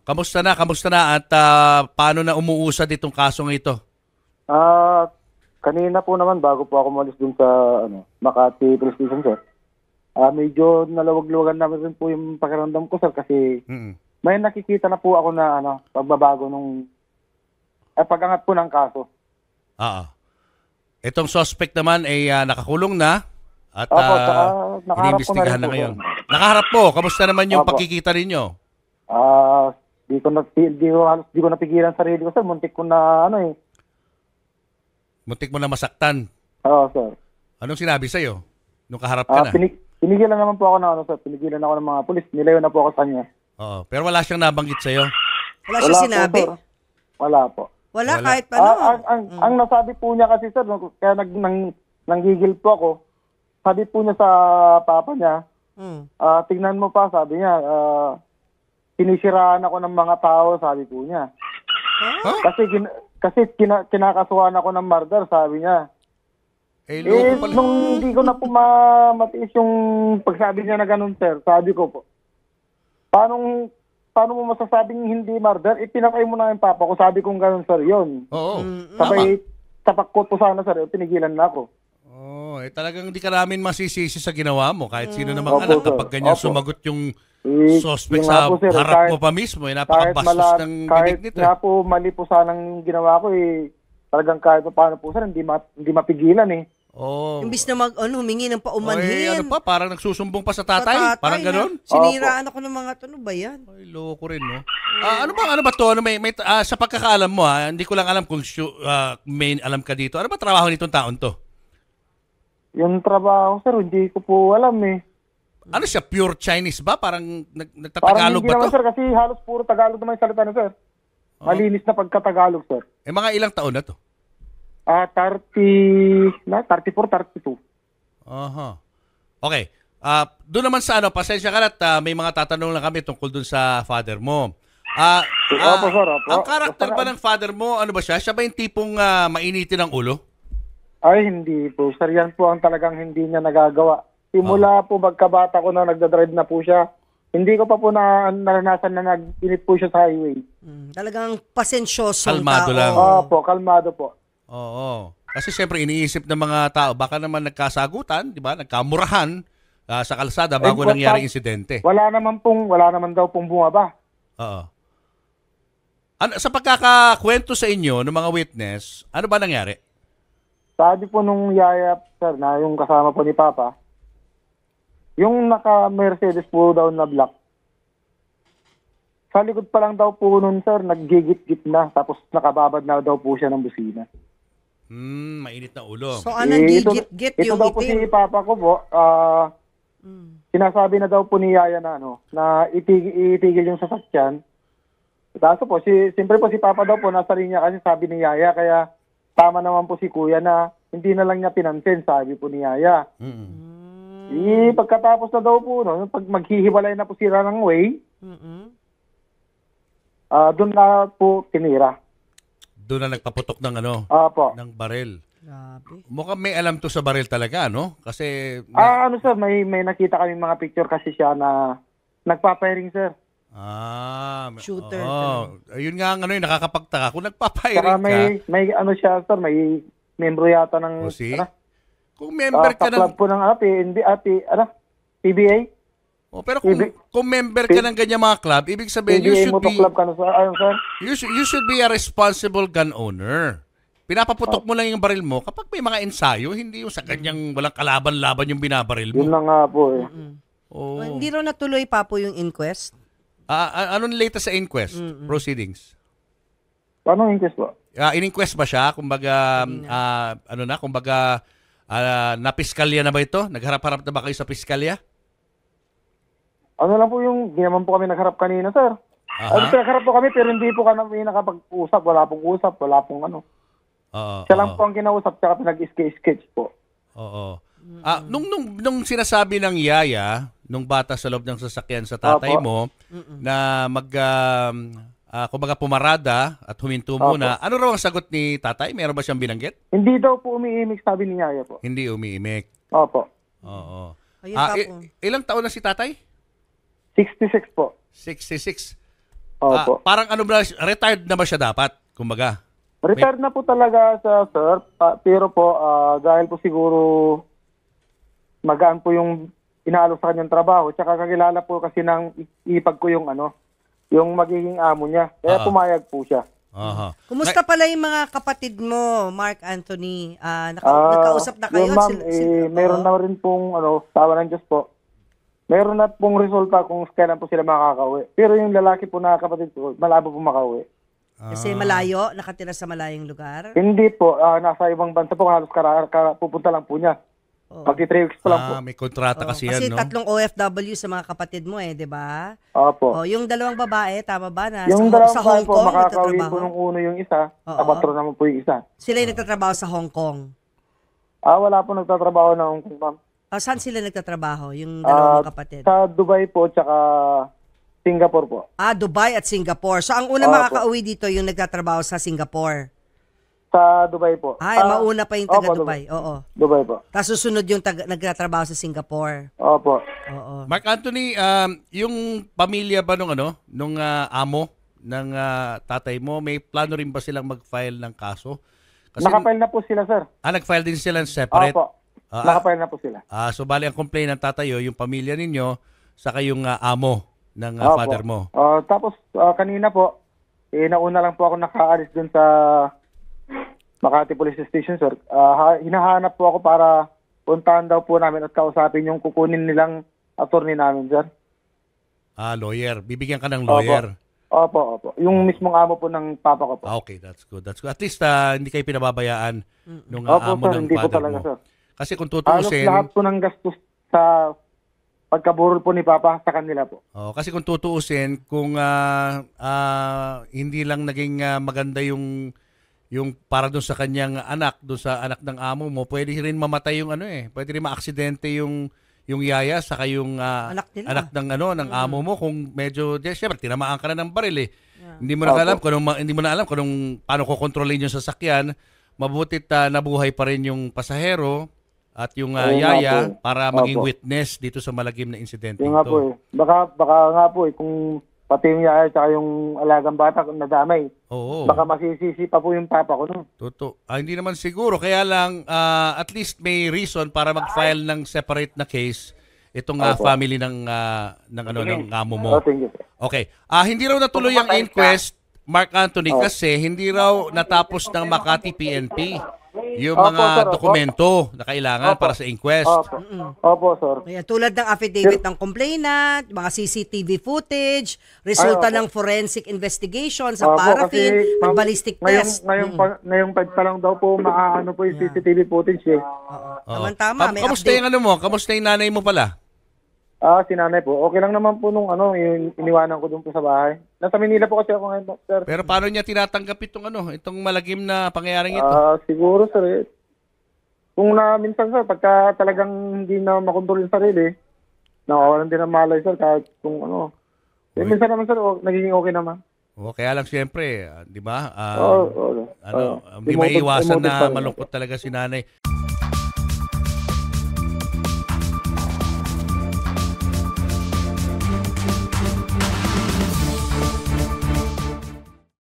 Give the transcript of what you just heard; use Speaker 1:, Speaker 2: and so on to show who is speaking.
Speaker 1: Kamusta na? Kamusta na? At paano na umuusad itong kasong ito?
Speaker 2: Kanina po naman, bago po ako umalis dun sa Makati Police Station, sir. Medyo nalawag-luwagan namin rin po yung pakiramdam ko, sir, kasi may nakikita na po ako na pagbabago nung pag-angat po ng kaso.
Speaker 1: Itong suspect naman ay nakakulong na at inimbestigahan na ngayon. Nakaharap po. Kamusta naman yung pagkikita ninyo?
Speaker 2: Di ko napigilan sarili ko, sir. Muntik ko na
Speaker 1: Muntik mo na masaktan.
Speaker 2: Oo, sir.
Speaker 1: Anong sinabi sa'yo nung kaharap ka na?
Speaker 2: Pinigilan naman po ako sir. Pinigilan ako ng mga pulis. Nilayo na po ako sa kanya.
Speaker 1: Oo. Pero wala siyang nabanggit sa'yo?
Speaker 3: Wala siya sinabi?
Speaker 2: Po, wala po.
Speaker 3: Wala kahit paano.
Speaker 2: Ang nasabi po niya kasi, sir, kaya nanggigil po ako, sabi po niya sa papa niya, tingnan mo pa, sabi niya, sinisiraan ako ng mga tao, sabi po niya.
Speaker 1: Huh?
Speaker 2: Kasi kinakasuhan ako ng murder, sabi niya. Nung hindi ko na po matiis yung pagsabi niya na ganun, sir, sabi ko po, paano mo masasabing hindi murder? Ipinakay mo na yung papa ko, sabi kong ganun, sir, yun.
Speaker 1: Oo.
Speaker 2: Sabay, tapak ko po sana, sir, pinigilan na ako.
Speaker 1: Talagang hindi ka namin masisisi sa ginawa mo. Kahit sino namang anak, kapag ganyan sumagot yung suspect sa harap mo pa mismo, napakabastos ng bibig nito.
Speaker 2: Kahit nga po, mali po sanang ginawa ko, talagang kahit paano po, sir, hindi mapigilan eh.
Speaker 3: Imbis na humingi ng paumanhin.
Speaker 1: Parang nagsusumbong pa sa tatay? Parang gano'n?
Speaker 3: Siniraan ako ng mga ba yan?
Speaker 1: Ay, loko rin, no? Ano ba to? Sa pagkakaalam mo, hindi ko lang alam kung may alam ka dito. Ano ba trabaho nitong taon to?
Speaker 2: Yung trabaho, sir, hindi ko po alam eh.
Speaker 1: Ano siya? Pure Chinese ba? Parang nagtatagalog
Speaker 2: parang
Speaker 1: ba to?
Speaker 2: Naman, sir, kasi halos puro Tagalog naman yung salita na, sir. Malinis na pagkatagalog, sir.
Speaker 1: Mga ilang taon na to?
Speaker 2: 34, 32.
Speaker 1: Okay. Doon naman sa pasensya ka na at may mga tatanong lang kami tungkol doon sa father mo.
Speaker 2: Opo, sir.
Speaker 1: Ang karakter ba ng father mo, ano ba siya? Siya ba yung tipong mainitin ng ulo?
Speaker 2: Ay, hindi po. Sir, yan po ang talagang hindi niya nagagawa. Simula po magkabata ko na nagdadrive na po siya, hindi ko pa po naranasan na nag-init po siya sa highway.
Speaker 3: Talagang pasensyoso.
Speaker 1: Kalmado lang.
Speaker 2: Opo, kalmado po.
Speaker 1: Oo. Kasi siyempre iniisip ng mga tao, baka naman nagkasagutan, di ba? Nagkamurahan sa kalsada bago nangyari insidente.
Speaker 2: Wala naman daw pong bumaba.
Speaker 1: Oo. Sa pagkakakwento sa inyo ng mga witness, ano ba nangyari?
Speaker 2: Sabi po nung yaya, sir, na yung kasama po ni Papa, yung naka-Mercedes po daw na black, sa likod pa lang daw po nun, sir, naggigit-git na, tapos nakababad na daw po siya ng busina.
Speaker 1: Mainit na ulo.
Speaker 3: So, anong gigit-git yung
Speaker 2: ito daw po si Papa ko po, sinasabi na daw po ni yaya na, na itigil yung sasakyan. Tapos po, siyempre po si Papa daw po, nasa linya kasi sabi ni yaya, kaya tama naman po si Kuya na hindi na lang niya pinansin, sabi po ni Yaya. Pagkatapos na daw po, pag maghihiwalay na po sila ng way, doon na po tinira.
Speaker 1: Doon na nagpaputok ng ng baril.
Speaker 3: Grabe.
Speaker 1: Mukhang may alam to sa baril talaga, no? Kasi...
Speaker 2: sir, may nakita kami mga picture kasi siya na nagpapiring, sir.
Speaker 3: Shooter.
Speaker 1: Ayun nga yung nakakapagtaka. Kung nagpapiring
Speaker 2: ka... May siya, sir, may membro yata ng...
Speaker 1: Kung member ka ng...
Speaker 2: club po ng PBA.
Speaker 1: Pero kung member ka ng ganyan mga club, ibig sabihin,
Speaker 2: PBA Motoclub ka na, sir.
Speaker 1: You should be a responsible gun owner. Pinapaputok mo lang yung baril mo kapag may mga ensayo, hindi yung sa ganyang walang kalaban-laban yung binabaril mo.
Speaker 2: Yun na nga po eh.
Speaker 3: Hindi rin natuloy pa po yung inquest?
Speaker 1: Anong latest sa inquest proceedings?
Speaker 2: Paano inquest po?
Speaker 1: In-inquest ba siya? Kumbaga, napiskalya na ba ito? Nagharap-harap na ba kayo sa piskalya?
Speaker 2: Ano lang po yung, hindi naman po kami nagharap kanina, sir. Nagharap po kami, pero hindi po kami nakapag-usap. Wala pong usap, wala pong siya lang po ang kinausap, tsaka pinag-sketch po.
Speaker 1: Oo. Nung sinasabi ng yaya, nung bata sa loob ng sasakyan sa tatay mo, na kumbaga pumarada at huminto muna, ano raw ang sagot ni tatay? Meron ba siyang binanggit?
Speaker 2: Hindi daw po umiimik, sabi ni yaya po.
Speaker 1: Hindi umiimik.
Speaker 2: Opo.
Speaker 1: Oo.
Speaker 3: Ayun
Speaker 1: ilang taon na si tatay?
Speaker 2: 66 po.
Speaker 1: 66.
Speaker 2: Opo.
Speaker 1: Parang ano ba, retired na ba siya dapat? Kumbaga.
Speaker 2: Retired na po talaga sa sir, pero po dahil po siguro magaan po yung inaalok sa kanyang trabaho, tsaka kakilala po kasi ng ipag ko yung yung magiging amo niya. Kaya pumayag po siya.
Speaker 1: Aha.
Speaker 3: Kumusta pala yung mga kapatid mo, Mark Anthony? Nagkausap na kayo?
Speaker 2: Yun, ma'am, meron na rin pong tawa ng Diyos po. Meron na pong resulta kung kailan po sila makakauwi. Pero yung lalaki po na kapatid ko, malabo po makauwi.
Speaker 3: Kasi malayo, nakatira sa malayong lugar?
Speaker 2: Hindi po, nasa ibang bansa po, halos pupunta lang po niya. Pagki 3 weeks pa lang po.
Speaker 1: May kontrata kasi yan,
Speaker 3: Kasi
Speaker 1: no?
Speaker 3: 3 OFW sa mga kapatid mo di ba?
Speaker 2: Opo.
Speaker 3: Yung 2 babae, tama ba?
Speaker 2: Yung
Speaker 3: Sa
Speaker 2: 2
Speaker 3: Hong
Speaker 2: babae po,
Speaker 3: Kong
Speaker 2: makakauwi
Speaker 3: nagtatrabaho?
Speaker 2: po nung uno yung isa,
Speaker 3: Oo.
Speaker 2: sa 4 naman po yung isa.
Speaker 3: Sila yung nagtatrabaho sa Hong Kong.
Speaker 2: Wala po nagtatrabaho na Hong Kong, ma'am.
Speaker 3: Saan sila nagtatrabaho, yung 2 kapatid?
Speaker 2: Sa Dubai po, tsaka Singapore po.
Speaker 3: Dubai at Singapore. So, ang una makakauwi dito yung nagtatrabaho sa Singapore.
Speaker 2: Sa Dubai po.
Speaker 3: Mauna pa yung taga
Speaker 2: opo,
Speaker 3: Dubai. Oo.
Speaker 2: Dubai po.
Speaker 3: Tapos susunod yung nagtatrabaho sa Singapore.
Speaker 2: Opo.
Speaker 3: Oo.
Speaker 1: Mark Anthony, yung pamilya ba nung amo ng tatay mo, may plano rin ba silang mag-file ng kaso? Kasi,
Speaker 2: Nakapile na po sila, sir.
Speaker 1: nag-file din sila separate?
Speaker 2: Opo. Nakapile na po sila.
Speaker 1: So, bali ang complaint ng tatayo, yung pamilya ninyo, saka yung amo ng
Speaker 2: Opo.
Speaker 1: father mo.
Speaker 2: Tapos, kanina po, nauna lang po ako nakaalis dun sa Makati Police Station, sir. Hinahanap po ako para puntahan daw po namin at kausapin yung kukunin nilang attorney namin, sir.
Speaker 1: Lawyer. Bibigyan ka ng lawyer.
Speaker 2: Opo. Yung mismong amo po ng papa ko po.
Speaker 1: Okay, that's good. At least hindi kayo pinababayaan nung
Speaker 2: Opo,
Speaker 1: amo
Speaker 2: sir.
Speaker 1: ng
Speaker 2: Hindi po
Speaker 1: father
Speaker 2: talaga,
Speaker 1: mo.
Speaker 2: sir.
Speaker 1: Kasi kung
Speaker 2: Halos
Speaker 1: tutuusin,
Speaker 2: lahat po ng gastos sa pagkaburol po ni Papa sa kanila po.
Speaker 1: kasi kung tutuusin, kung hindi lang naging maganda yung para doon sa kanyang anak, doon sa anak ng amo mo, pwede rin mamatay yung pwede rin maaksidente yung yaya saka yung anak ng amo mo kung medyo syempre tinamaan ka na ng baril Hindi mo na alam kung paano ko kontrolin yung sasakyan. Mabutit nabuhay pa rin yung pasahero at yung yaya para maging witness dito sa malagim na insidente
Speaker 2: Yung nga po Baka nga po kung pati yung yaya at yung alagang bata kung nadamay.
Speaker 1: Oo.
Speaker 2: Baka masisisi pa po yung papa ko nun.
Speaker 1: Totoo. Hindi naman siguro. Kaya lang, at least may reason para mag-file ng separate na case itong family ng amo mo.
Speaker 2: Thank you, sir.
Speaker 1: Okay. Hindi raw natuloy ang inquest, Mark Anthony, kasi hindi raw natapos ng Makati PNP yung mga dokumento na kailangan para sa inquest.
Speaker 2: Opo, sir.
Speaker 3: Ayan, tulad ng affidavit ng complainant, mga CCTV footage, resulta ng forensic investigation sa paraffin, at ballistic test.
Speaker 2: Ngayong pa lang daw po maaano po yung CCTV footage
Speaker 3: Tama, may
Speaker 1: Kamusta
Speaker 3: update.
Speaker 1: yung Kamusta yung nanay mo pala?
Speaker 2: Si nanay po. Okay lang naman po nung yung iniwanan ko doon po sa bahay. Nasa Manila po kasi ako ngayon, sir.
Speaker 1: Pero paano niya tinatanggap itong malagim na pangyayaring ito?
Speaker 2: Siguro, sir. Kung minsan, sir, pagka talagang hindi na makontrol yung sarili, nawawalan din ng malay, sir, kahit kung minsan naman, sir, nagiging okay naman.
Speaker 1: Kaya lang siyempre, di ba?
Speaker 2: Oo.
Speaker 1: Hindi maiiwasan na malungkot talaga si nanay.